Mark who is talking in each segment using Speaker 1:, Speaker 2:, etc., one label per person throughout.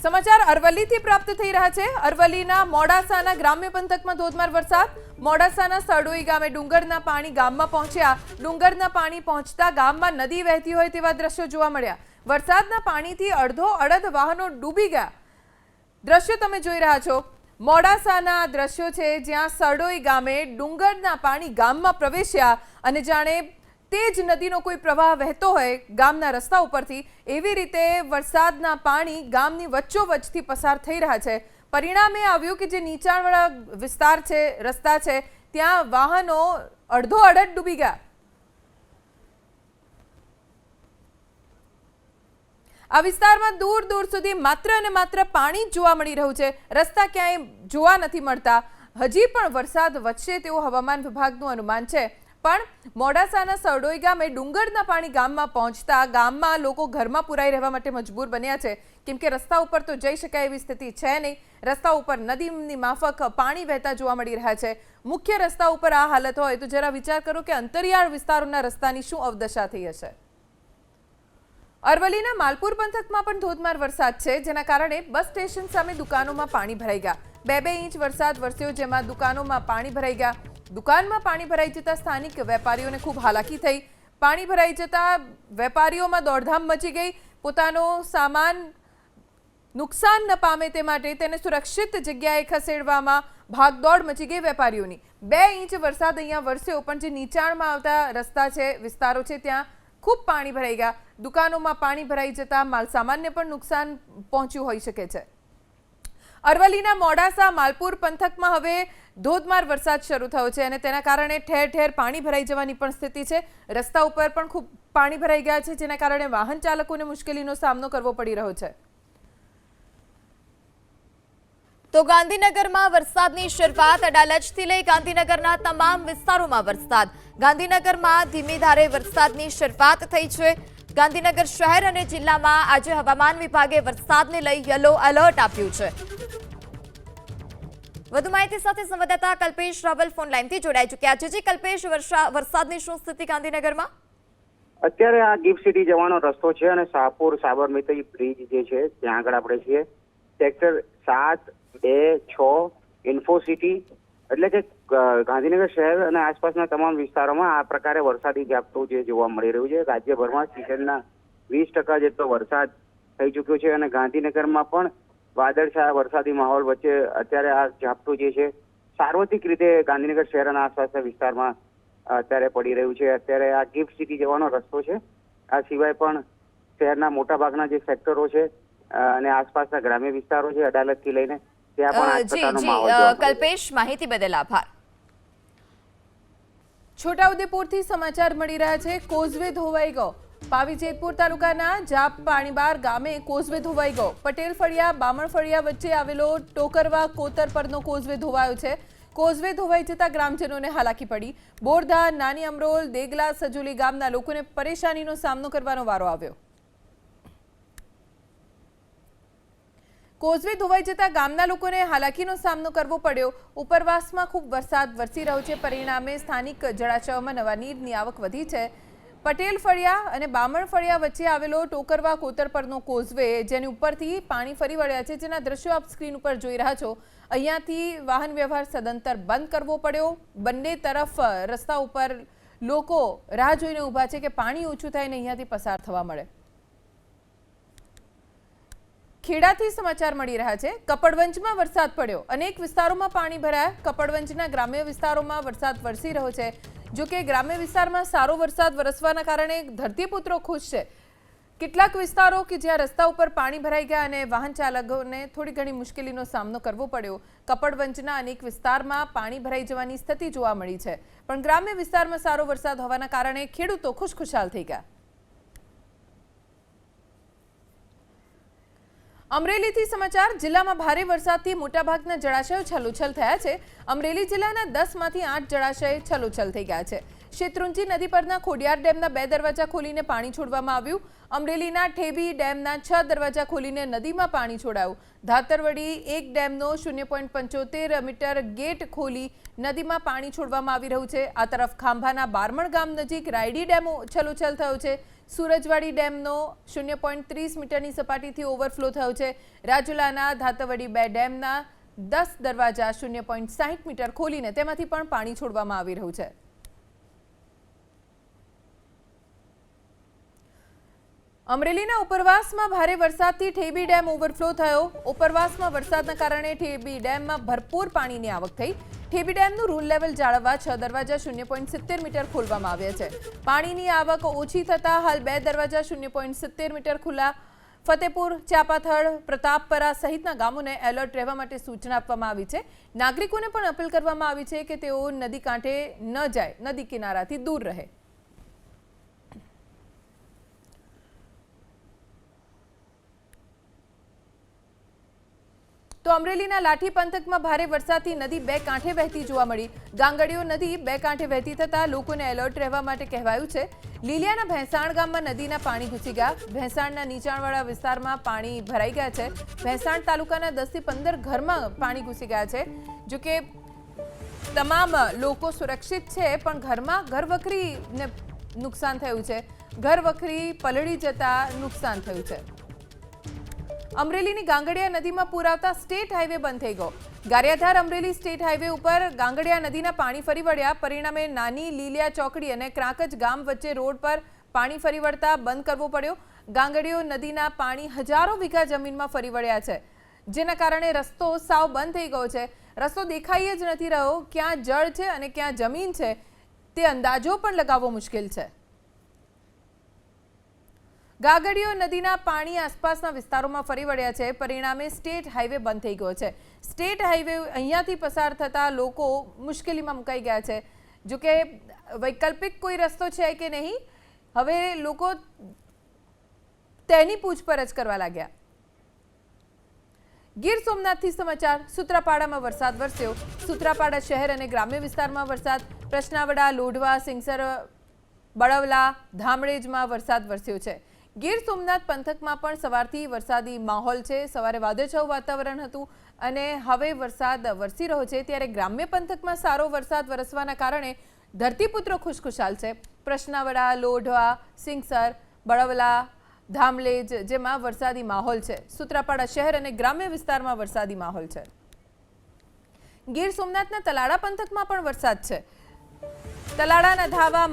Speaker 1: સમાચાર અરવલ્લીથી પ્રાપ્ત થઈ રહ્યા છે। અરવલ્લીના મોડાસાના ગ્રામ્ય પંથકમાં ધોધમાર વરસાદ। મોડાસાના સડોઈ ગામે ડુંગરના પાણી ગામમાં પહોંચ્યા। ડુંગરના પાણી પહોંચતા ગામમાં નદી વહેતી હોય તેવા દ્રશ્યો જોવા મળ્યા। વરસાદના પાણીથી અડધો અડધ વાહનો ડૂબી ગયા। દ્રશ્યો તમે જોઈ રહ્યા છો। મોડાસાના દ્રશ્યો છે જ્યાં સડોઈ ગામે ડુંગરના પાણી ગામમાં પ્રવેશ્યા અને જાણે તેજ નદીનો કોઈ પ્રવાહ વહેતો હોય ગામના રસ્તા ઉપરથી એવી રીતે વરસાદના પાણી ગામની વચ્ચોવચ્ચથી પસાર થઈ રહ્યા છે। પરિણામે આવ્યું કે જે નીચાણવાળા વિસ્તાર છે, રસ્તા છે, ત્યાં વાહનો અડધો અડધ ડૂબી ગયા। આ વિસ્તારમાં દૂર દૂર સુધી માત્ર અને માત્ર પાણી જ જોવા મળી રહ્યું છે। રસ્તા ક્યાંય જોવા નથી મળતા। હજી પણ વરસાદ વધશે તેવું હવામાન વિભાગનું અનુમાન છે। પણ મોડાસાના સડોઈ ગામે ડુંગરના પાણી ગામમાં પહોંચતા ગામમાં લોકો ઘરમાં પુરાઈ રહેવા માટે મજબૂર બન્યા છે, કેમ કે રસ્તા ઉપર તો જઈ શકાય એવી સ્થિતિ છે નહીં। રસ્તા ઉપર નદીની માફક પાણી વહેતા જોવા મળી રહ્યા છે। મુખ્ય રસ્તા ઉપર આ હાલત હોય તો જરા વિચાર કરો કે અંતરિયાળ વિસ્તારોના રસ્તાની શું અવદશા થઈ હશે। અરવલ્લીના માલપુર પંથકમાં પણ ધોધમાર વરસાદ છે, જેના કારણે બસ સ્ટેશન સામે દુકાનોમાં પાણી ભરાઈ ગયા। 2 ઇંચ વરસાદ વરસ્યો, જેમાં દુકાનોમાં પાણી ભરાઈ ગયા। દુકાનમાં પાણી ભરાઈ જતા સ્થાનિક વેપારીઓને ખૂબ હાલાકી થઈ। પાણી ભરાઈ જતા વેપારીઓમાં દોડધામ મચી ગઈ। પોતાનો સામાન નુકસાન ન પામે તે માટે તેને સુરક્ષિત જગ્યાએ ખસેડવામાં ભાગદોડ મચી ગઈ વેપારીઓની। 2 ઇંચ વરસાદ અહીંયા વરસ્યો, પણ જે નીચાણમાં આવતા રસ્તા છે, વિસ્તારો છે, ત્યાં ખૂબ પાણી ભરાઈ ગયા। દુકાનોમાં પાણી ભરાઈ જતા માલસામાનને પણ નુકસાન પહોંચ્યું હોઈ શકે છે। અરવલ્લીના મોડાસા માલપુર પંથકમાં હવે ધોધમાર વરસાદ શરૂ થયો છે અને તેના કારણે ઠેર ઠેર પાણી ભરાઈ જવાની પણ સ્થિતિ છે। રસ્તા ઉપર પણ ખૂબ પાણી ભરાઈ ગયા છે, જેના કારણે વાહન ચાલકોને મુશ્કેલીનો સામનો કરવો પડી રહ્યો છે।
Speaker 2: તો ગાંધીનગરમાં વરસાદની શરૂઆત અડાલજથી લઈ ગાંધીનગરના તમામ વિસ્તારોમાં વરસાદ। ગાંધીનગરમાં ધીમી ધારે વરસાદની શરૂઆત થઈ છે। ગાંધીનગર શહેર અને જિલ્લામાં આજે હવામાન વિભાગે વરસાદને લઈ યલો એલર્ટ આપ્યું છે। વધુ માહિતી સાથે સંવાદદાતા કલ્પેશ રાવલ ફોન લાઈનથી જોડાઈ ચૂક્યા છે। જી કલ્પેશ, વરસાદની શું સ્થિતિ ગાંધીનગરમાં?
Speaker 3: અત્યારે આ ગિફ્ટ સિટી જવાનો રસ્તો છે અને શાહપુર સાબરમતી બ્રિજ જે છે ત્યાં આગળ આપણે છીએ। સેક્ટર 7, 2, 6 ઇન્ફો સિટી એટલે કે ગાંધીનગર શહેર અને આસપાસના તમામ વિસ્તારોમાં આ પ્રકારે વરસાદી ઝાપટું જે જોવા મળી રહ્યું છે। રાજ્યભરમાં સિઝનના 20% જેટલો વરસાદ થઈ ચૂક્યો છે અને ગાંધીનગરમાં પણ વાદળછાયા વરસાદી માહોલ વચ્ચે અત્યારે આ ઝાપટું જે છે સાર્વત્રિક રીતે ગાંધીનગર શહેર અને આસપાસના વિસ્તારમાં અત્યારે પડી રહ્યું છે। અત્યારે આ ગિફ્ટ સિટી જવાનો રસ્તો છે। આ સિવાય પણ શહેરના મોટાભાગના જે સેક્ટરો છે અને આસપાસના ગ્રામ્ય વિસ્તારો છે, અડાલજથી લઈને ત્યાં પણ આ પ્રકારનો માહોલ જોવા મળે છે।
Speaker 2: કલ્પેશ, માહિતી બદલ આભાર।
Speaker 1: છોટાઉદેપુરથી સમાચાર મળી રહ્યા છે। કોઝવે ધોવાઈ ગયો। પાવીજેતપુર તાલુકાના જાપ પાણીબાર ગામે કોઝવે ધોવાઈ ગયો। પટેલ ફળિયા બામણ ફળિયા વચ્ચે આવેલો ટોકરવા કોતર પરનો કોઝવે ધોવાયો છે। કોઝવે ધોવાઈ જતા ગ્રામજનોને હાલાકી પડી। બોરધા, નાની અમરોલ, દેગલા, સજોલી ગામના લોકોને પરેશાનીનો સામનો કરવાનો વારો આવ્યો। કોઝવે ધોવાઈ જતા ગામના લોકોને હાલાકીનો સામનો કરવો પડ્યો। ઉપરવાસમાં ખૂબ વરસાદ વરસી રહ્યો છે, પરિણામે સ્થાનિક જળાશયોમાં નવા નીરની આવક વધી છે। પટેલ ફળિયા અને બામણ ફળિયા વચ્ચે આવેલો ટોકરવા કોતર પરનો કોઝવે, જેની ઉપરથી પાણી ફરી વળ્યા છે, જેના દ્રશ્યો આપ સ્ક્રીન ઉપર જોઈ રહ્યા છો। અહીંયાથી વાહન વ્યવહાર સદંતર બંધ કરવો પડ્યો। બંને તરફ રસ્તા ઉપર લોકો રાહ જોઈને ઊભા છે કે પાણી ઓછું થાય અને અહીંયાથી પસાર થવા મળે। ખેડાથી સમાચાર મળી રહ્યા છે। કપડવંજમાં વરસાદ પડ્યો, અનેક વિસ્તારોમાં પાણી ભરાયા। કપડવંજના ગ્રામ્ય વિસ્તારોમાં વરસાદ વરસી રહ્યો છે। જો કે ગ્રામ્ય વિસ્તારમાં સારો વરસાદ વરસવાના કારણે ધરતીપુત્રો ખુશ છે। કેટલાક વિસ્તારો કે જ્યાં રસ્તા ઉપર પાણી ભરાઈ ગયા અને વાહન ચાલકોને થોડી ઘણી મુશ્કેલીનો સામનો કરવો પડ્યો। કપડવંજના અનેક વિસ્તારમાં પાણી ભરાઈ જવાની સ્થિતિ જોવા મળી છે, પણ ગ્રામ્ય વિસ્તારમાં સારો વરસાદ હોવાના કારણે ખેડૂતો ખુશખુશાલ થઈ ગયા। અમરેલીથી સમાચાર। જિલ્લામાં ભારે વરસાદથી મોટાભાગના જળાશયો છલોછલ થયા છે। અમરેલી જિલ્લાના 10માંથી 8 જળાશય છલોછલ થઈ ગયા છે। શેત્રુંજી નદી પરના ખોડિયાર ડેમના 2 દરવાજા ખોલીને પાણી છોડવામાં આવ્યું. અમરેલીના ઠેબી ડેમના 6 દરવાજા ખોલીને નદીમાં પાણી છોડાયું. ધાતરવડી 1 ડેમનો 0.75 મીટર ગેટ ખોલી નદીમાં પાણી છોડવામાં આવી રહ્યું છે. આ તરફ ખાંભાના બારમણ ગામ નજીક રાયડી ડેમ છલોછલ થયો છે. સુરજવાડી ડેમનો 0.30 મીટરની સપાટીથી ઓવરફ્લો થયો છે. રાજુલાના ધાતરવડી 2 ડેમના 10 દરવાજા 0.60 મીટર ખોલીને તેમાંથી પણ પાણી છોડવામાં આવી રહ્યું છે. અમરેલીના ઉપરવાસમાં ભારે વરસાદથી ઠેબી ડેમ ઓવરફ્લો થયો. ઉપરવાસમાં વરસાદના કારણે ઠેબી ડેમમાં ભરપૂર પાણીની આવક થઈ. ઠેબી ડેમનું રૂલ લેવલ જાળવવા 6 દરવાજા 0.70 મીટર ખોલવામાં આવ્યા છે. પાણીની આવક ઓછી થતાં હાલ 2 દરવાજા 0.70 મીટર ખુલ્લા. ફતેપુર, ચાપાથળ, પ્રતાપપરા સહિતના ગામોને એલર્ટ રહેવા માટે સૂચના આપવામાં આવી છે. નાગરિકોને પણ અપીલ કરવામાં આવી છે કે તેઓ નદી કાંઠે ન જાય, નદી કિનારાથી દૂર રહે. તો અમરેલીના લાઠી પંથકમાં ભારે વરસાદથી નદી 2 કાંઠે વહેતી જોવા મળી. ગાંગડીઓ નદી 2 કાંઠે વહેતી થતાં લોકોને એલર્ટ રહેવા માટે કહેવાયું છે. લીલિયાના ભેંસાણ ગામમાં નદીના પાણી ઘૂસી ગયા. ભેંસાણના નીચાણવાળા વિસ્તારમાં પાણી ભરાઈ ગયા છે. ભેંસાણ તાલુકાના 10 થી 15 ઘરમાં પાણી ઘૂસી ગયા છે. જોકે તમામ લોકો સુરક્ષિત છે, પણ ઘરમાં ઘરવખરીને નુકસાન થયું છે. ઘરવખરી પલળી જતા નુકસાન થયું છે. અમરેલીની ગાંગડિયા નદીમાં પૂર આવતા સ્ટેટ હાઈવે બંધ થઈ ગયો. ગારિયાધાર અમરેલી સ્ટેટ હાઈવે ઉપર ગાંગડિયા નદીના પાણી ફરી વળ્યા. પરિણામે નાની લીલિયા ચોકડી અને ક્રાંકજ ગામ વચ્ચે રોડ પર પાણી ફરી વળતા બંધ કરવો પડ્યો. ગાંગડીયો નદીના પાણી હજારો વીઘા જમીનમાં ફરી વળ્યા છે, જેના કારણે રસ્તો સાવ બંધ થઈ ગયો છે. રસ્તો દેખાઈ જ નથી રહ્યો. ક્યાં જળ છે અને ક્યાં જમીન છે તે અંદાજો પણ લગાવવો મુશ્કેલ છે. ગાગડીયો નદીના પાણી આસપાસના વિસ્તારોમાં ફરી વળ્યા છે. પરિણામે સ્ટેટ હાઈવે બંધ થઈ ગયો છે. સ્ટેટ હાઈવે અહીંયાથી પસાર થતા લોકો મુશ્કેલીમાં મુકાઈ ગયા છે. જોકે વૈકલ્પિક કોઈ રસ્તો છે કે નહીં, હવે લોકો તેની પૂછપરછ કરવા લાગ્યા. ગીર સોમનાથથી સમાચાર. સૂત્રાપાડામાં વરસાદ વરસ્યો. સૂત્રાપાડા શહેર અને ગ્રામ્ય વિસ્તારમાં વરસાદ. પ્રશ્નાવડા, લોઢવા, સિંગસર, બળવલા, ધામળેજમાં વરસાદ વરસ્યો છે. ગીર સોમનાથ પંથકમાં પણ સવારથી વરસાદી માહોલ છે. સવારે વાદળછાયું વાતાવરણ હતું અને હવે વરસાદ વરસી રહ્યો છે. ત્યારે ગ્રામ્ય પંથકમાં સારો વરસાદ વરસવાના કારણે ધરતીપુત્રો ખુશખુશાલ છે. પ્રશ્નાવડા, લોઢવા, સિંગસર, બળવલા, ધામલેજ જેમાં વરસાદી માહોલ છે. સૂત્રાપાડા શહેર અને ગ્રામ્ય વિસ્તારમાં વરસાદી માહોલ છે. ગીર સોમનાથના તલાડા પંથકમાં પણ વરસાદ છે. તલાડાના ધાવા,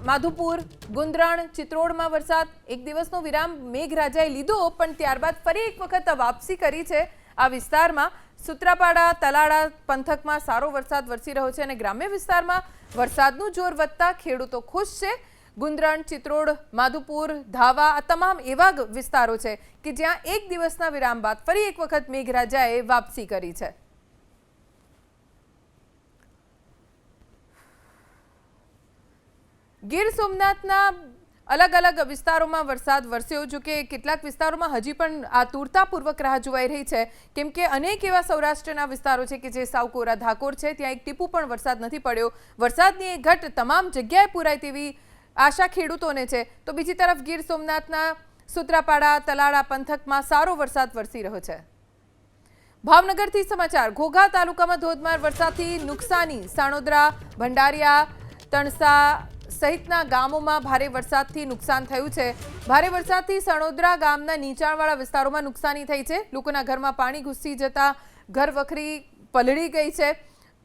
Speaker 1: માધુપુર, ગુંદરણ, ચિત્રોડમાં વરસાદ. એક દિવસનો વિરામ મેઘરાજાએ લીધો, પણ ત્યારબાદ ફરી એક વખત વાપસી કરી છે આ વિસ્તારમાં. સૂત્રાપાડા, તલાડા પંથકમાં સારો વરસાદ વરસી રહ્યો છે અને ગ્રામ્ય વિસ્તારમાં વરસાદનું જોર વધતા ખેડૂતો ખુશ છે. ગુંદરણ, ચિત્રોડ, માધુપુર, ધાવા આ તમામ એવા વિસ્તારો છે કે જ્યાં એક દિવસના વિરામ બાદ ફરી એક વખત મેઘરાજાએ વાપસી કરી છે. ગીર સોમનાથના અલગ અલગ વિસ્તારોમાં વરસાદ વરસ્યો. જો કે કેટલાક વિસ્તારોમાં હજી પણ આતુરતાપૂર્વક રાહ જોવાઈ રહી છે, કેમ કે અનેક એવા સૌરાષ્ટ્રના વિસ્તારો છે કે જે સાવ કોરા ધાકોર છે. ત્યાં એક ટીપું પણ વરસાદ નથી પડ્યો. વરસાદની એક ઘટ તમામ જગ્યાએ પૂરાય તેવી આશા ખેડૂતોને છે. તો બીજી તરફ ગીર સોમનાથના સૂત્રાપાડા, તલાડા પંથકમાં સારો વરસાદ વરસી રહ્યો છે. ભાવનગરથી સમાચાર. ઘોઘા તાલુકામાં ધોધમાર વરસાદથી નુકસાની. સાણોદરા, ભંડારિયા, તણસા સહિતના ગામોમાં ભારે વરસાદથી નુકસાન થયું છે. ભારે વરસાદથી સણોદરા ગામના નીચાણવાળા વિસ્તારોમાં નુકસાની થઈ છે. લોકોના ઘરમાં પાણી ઘૂસી જતા ઘરવખરી પલળી ગઈ છે.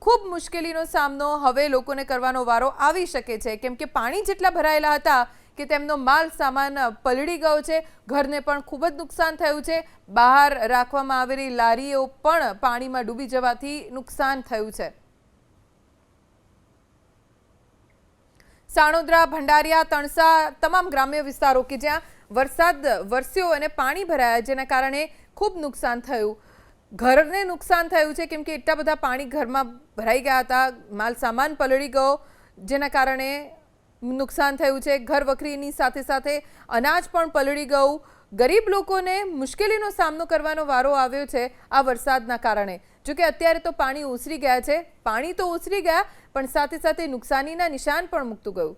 Speaker 1: ખૂબ મુશ્કેલીનો સામનો હવે લોકોને કરવાનો વારો આવી શકે છે, કેમ કે પાણી જેટલા ભરાયેલા હતા કે તેમનો માલ સામાન પલળી ગયો છે. ઘરને પણ ખૂબ જ નુકસાન થયું છે. બહાર રાખવામાં આવેલી લારીઓ પણ પાણીમાં ડૂબી જવાથી નુકસાન થયું છે. સાણોદરા, ભંડારિયા, તણસા તમામ ગ્રામ્ય વિસ્તારો કે જ્યાં વરસાદ વરસ્યો અને પાણી ભરાયા, જેના કારણે ખૂબ નુકસાન થયું. ઘરને નુકસાન થયું છે, કેમ કે એટલા બધા પાણી ઘરમાં ભરાઈ ગયા હતા. માલ સામાન પલળી ગયો, જેના કારણે નુકસાન થયું છે. ઘર વખરીની સાથે સાથે અનાજ પણ પલળી ગયું. ગરીબ લોકોને મુશ્કેલીનો સામનો કરવાનો વારો આવ્યો છે આ વરસાદના કારણે. જોકે અત્યારે તો પાણી ઓસરી ગયા છે. પાણી તો ઓસરી ગયા પણ સાથે સાથે નુકસાનીના નિશાન પણ મૂકતું ગયું.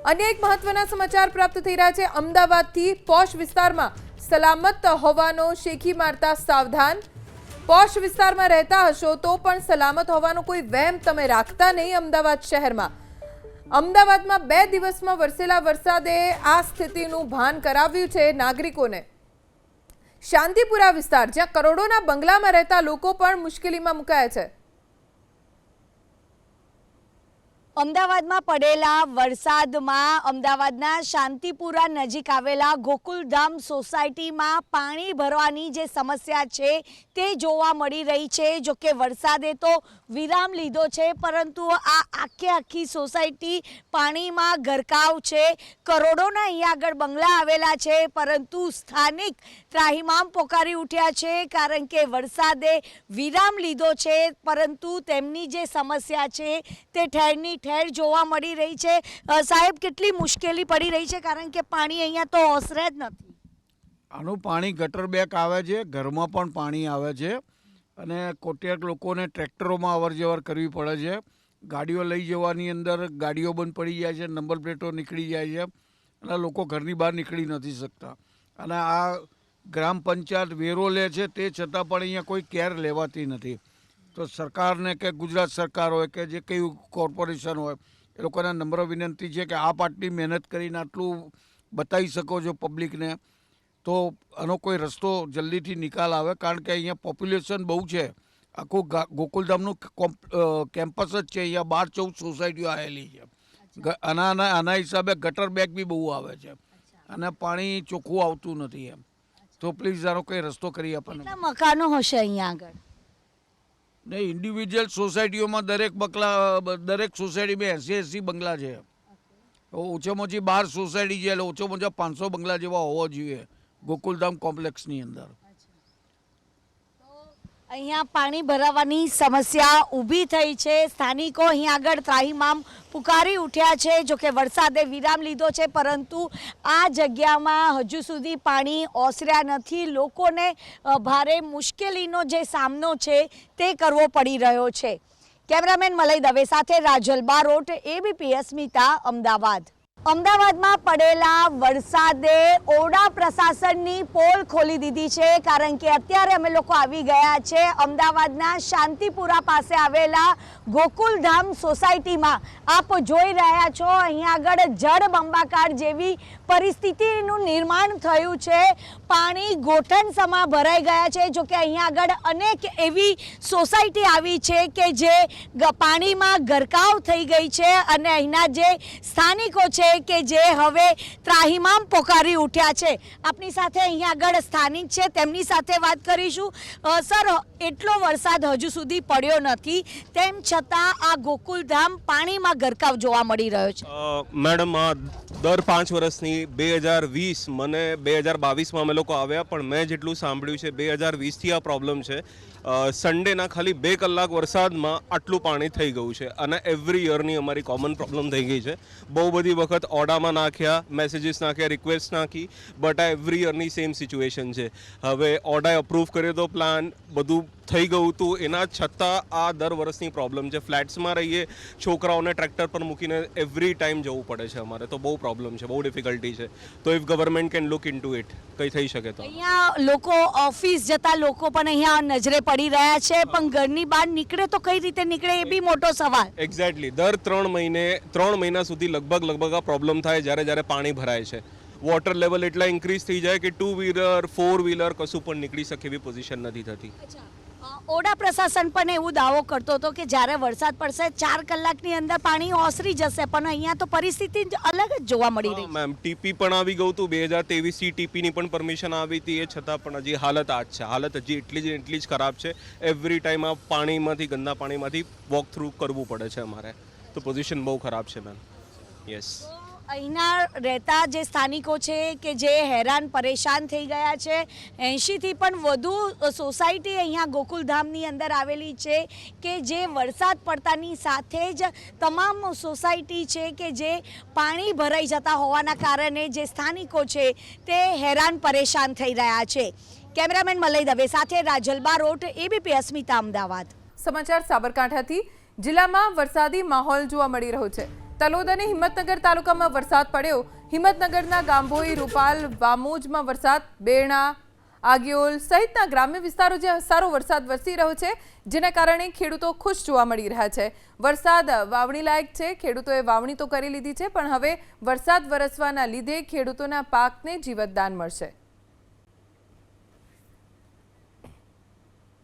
Speaker 1: અન્ય એક મહત્વના સમાચાર પ્રાપ્ત થઈ રહ્યા છે. અમદાવાદથી પોશ વિસ્તારમાં સલામત હોવાનો શેખી મારતા સાવધાન. પોશ વિસ્તારમાં રહેતા હશો તો પણ સલામત હોવાનો કોઈ વહેમ તમે રાખતા નહીં. અમદાવાદ શહેરમાં અમદાવાદમાં 2 દિવસમાં વરસેલા વરસાદે આ સ્થિતિનું ભાન કરાવ્યું છે નાગરિકોને. શાંતિપુરા વિસ્તાર જ્યાં કરોડોના બંગલામાં રહેતા લોકો પણ મુશ્કેલીમાં મુકાયા છે.
Speaker 4: અમદાવાદમાં પડેલા વરસાદમાં અમદાવાદના શાંતિપુરા નજીક આવેલા ગોકુલધામ સોસાયટીમાં પાણી ભરવાની જે સમસ્યા છે તે જોવા મળી રહી છે. જો કે વરસાદે તો વિરામ લીધો છે પરંતુ આ આખી સોસાયટી પાણીમાં ગરકાવ છે. કરોડોના અહીંયા આગળ બંગલા આવેલા છે પરંતુ સ્થાનિક ત્રાહિમામ પોકારી ઉઠ્યા છે કારણ કે વરસાદે વિરામ લીધો છે પરંતુ તેમની જે સમસ્યા છે તે ઠેરની ઠેર જોવા મળી રહી છે. સાહેબ, કેટલી મુશ્કેલી પડી રહી છે કારણ કે પાણી અહીંયા તો ઓસરે જ નથી.
Speaker 5: આનું પાણી ગટર બેક આવે છે, ઘરમાં પણ પાણી આવે છે અને કોટેક લોકોને ટ્રેક્ટરોમાં અવર જવર કરવી પડે છે. ગાડીઓ લઈ જવાની અંદર ગાડીઓ બંધ પડી જાય છે, નંબર પ્લેટો નીકળી જાય છે અને લોકો ઘરની બહાર નીકળી નથી શકતા. અને આ ગ્રામ પંચાયત વેરો લે છે તે છતાં પણ અહીંયા કોઈ કેર લેવાતી નથી. તો સરકારને કે ગુજરાત સરકાર હોય કે જે કંઈ કોર્પોરેશન હોય એ લોકોને નમ્ર વિનંતી છે કે આપ આટલી મહેનત કરીને આટલું બતાવી શકો છો પબ્લિકને તો આનો કોઈ રસ્તો જલ્દીથી નિકાલ આવે કારણ કે અહીંયા પોપ્યુલેશન બહુ છે. આખું ગોકુલધામનું કેમ્પસ જ છે. અહીંયા 12-14 સોસાયટીઓ આવેલી છે. આના હિસાબે ગટર બેગ બી બહુ આવે છે અને પાણી ચોખ્ખું આવતું નથી એમ. તો પ્લીઝ આનો કંઈ રસ્તો કરી આપણને.
Speaker 4: કેટલા મકાનો હશે અહીંયા આગળ?
Speaker 5: ને ઇન્ડિવિજ્યુઅલ સોસાયટીઓમાં દરેક સોસાયટીમાં 80 બંગલા છે. ઓછામાં ઓછી 12 સોસાયટી છે એટલે ઓછામાં ઓછા 500 બંગલા જેવા હોવા જોઈએ ગોકુલધામ કોમ્પ્લેક્સની અંદર.
Speaker 4: અહીંયા પાણી ભરાવાની સમસ્યા ઊભી થઈ છે. સ્થાનિકો અહીં આગળ ત્રાહિમામ પુકારી ઉઠ્યા છે. જોકે વરસાદે વિરામ લીધો છે પરંતુ આ જગ્યામાં હજુ સુધી પાણી ઓસર્યા નથી. લોકોને ભારે મુશ્કેલીનો જે સામનો છે તે કરવો પડી રહ્યો છે. કેમેરામેન મલય દવે સાથે રાજલ બારોટ, ABP અસ્મિતા, અમદાવાદ. અમદાવાદમાં પડેલા વરસાદે ઓરડા પ્રશાસનની પોલ ખોલી દીધી છે કારણ કે અત્યારે અમે લોકો આવી ગયા છે અમદાવાદના શાંતિપુરા પાસે આવેલા ગોકુલધામ સોસાયટીમાં. આપ જોઈ રહ્યા છો અહીંયા આગળ જળબંબાકાર જેવી પરિસ્થિતિનું નિર્માણ થયું છે. પાણી ગોઠણસમા ભરાઈ ગયા છે. જોકે અહીંયા આગળ અનેક એવી સોસાયટી આવી છે કે જે પાણીમાં ગરકાવ થઈ ગઈ છે અને અહીંના જે સ્થાનિકો છે કે જે હવે ત્રાહિમામ પોકારી ઉઠ્યા છે. આપની સાથે અહીંયા આગળ સ્થાનિક છે, તેમની સાથે વાત કરીશું. સર, એટલો વરસાદ હજુ સુધી પડ્યો નથી તેમ છતાં આ ગોકુલધામ પાણીમાં ગરકાવ જોવા મળી રહ્યો છે.
Speaker 6: મેડમ, દર 5 વર્ષની 2020 મને 2022માં અમે લોકો આવ્યા પણ મેં જેટલું સાંભળ્યું છે 2020થી આ પ્રોબ્લેમ છે. સન્ડેના ખાલી 2 કલાક વરસાદમાં આટલું પાણી થઈ ગયું છે અને એવરી યરની અમારી કોમન પ્રોબ્લેમ થઈ ગઈ છે. બહુ બધી વખત ઓડામાં નાખ્યા, મેસેજીસ નાખ્યા, રિક્વેસ્ટ નાખી, બટ આ એવરી યરની સેમ સિચ્યુએશન છે. હવે ઓડાએ અપ્રૂવ કર્યો તો પ્લાન બધું થઈ ગયું હતું, એના છતાં આ દર વર્ષની પ્રોબ્લેમ છે. ફ્લેટ્સમાં રહીએ, છોકરાઓને ટ્રેક્ટર પર મૂકીને એવરી ટાઈમ જવું પડે છે અમારે. તો બહુ પ્રોબ્લેમ છે, બહુ ડિફિકલ્ટી છે. તો if government can look into it, કંઈ થઈ શકે તો.
Speaker 4: અહીંયા લોકો ઓફિસ જતા લોકો પણ અહીંયા નજરે પડી રહ્યા છે પણ ઘરની બહાર નીકળે તો કઈ રીતે નીકળે એ બી મોટો સવાલ.
Speaker 6: એક્ઝેક્ટલી દર 3 મહિના સુધી લગભગ આ પ્રોબ્લેમ થાય જ્યારે પાણી ભરાય છે. વોટર લેવલ એટલા ઇન્ક્રીઝ થઈ જાય કે 2 વ્હીલર 4 વ્હીલર કશું પણ નીકળી શકે એવી પોઝિશન નથી થતી.
Speaker 4: ઓડા પ્રશાસન પણ એવું દાવો કરતો હતો કે જ્યારે વરસાદ પડશે 4 કલાકની અંદર પાણી ઓસરી જશે પણ અહીંયા તો પરિસ્થિતિ અલગ જ જોવા મળી રહી છે.
Speaker 6: મેમ, ટીપી પણ આવી ગયું હતું 2023 ટીપીની પણ પરમિશન આવી હતી, એ છતાં પણ હજી હાલત આ જ છે. હાલત હજી એટલી જ ખરાબ છે. એવરી ટાઈમ આ પાણીમાંથી, ગંદા પાણીમાંથી વોક થ્રુ કરવું પડે છે અમારે. તો પોઝિશન બહુ ખરાબ છે મેમ. યસ.
Speaker 4: અહીંના રહેતા જે સ્થાનિકો છે કે જે હેરાન પરેશાન થઈ ગયા છે, 80થી પણ વધુ સોસાયટી અહીંયા ગોકુલધામની અંદર આવેલી છે કે જે વરસાદ પડતાની સાથે જ તમામ સોસાયટી છે કે જે પાણી ભરાઈ જતા હોવાના કારણે જે સ્થાનિકો છે તે હેરાન પરેશાન થઈ રહ્યા છે. કેમેરામેન મલય દવે સાથે રાજલ બારોટ, ABP અસ્મિતા, અમદાવાદ.
Speaker 1: સમાચાર સાબરકાંઠાથી. જિલ્લામાં વરસાદી માહોલ જોવા મળી રહ્યો છે. તલોદ અને હિંમતનગર તાલુકામાં વરસાદ પડ્યો. હિંમતનગરના ગાંભોઈ, રૂપાલ, વામોજમાં વરસાદ, બેરણા, આગિયોલ સહિતના ગ્રામ્ય વિસ્તારો જ્યાં સારો વરસાદ વરસી રહ્યો છે, જેના કારણે ખેડૂતો ખુશ જોવા મળી રહ્યા છે. વરસાદ વાવણી લાયક છે. ખેડૂતોએ વાવણી તો કરી લીધી છે, પણ હવે વરસાદ વરસવાના લીધે ખેડૂતોના પાકને જીવતદાન મળશે.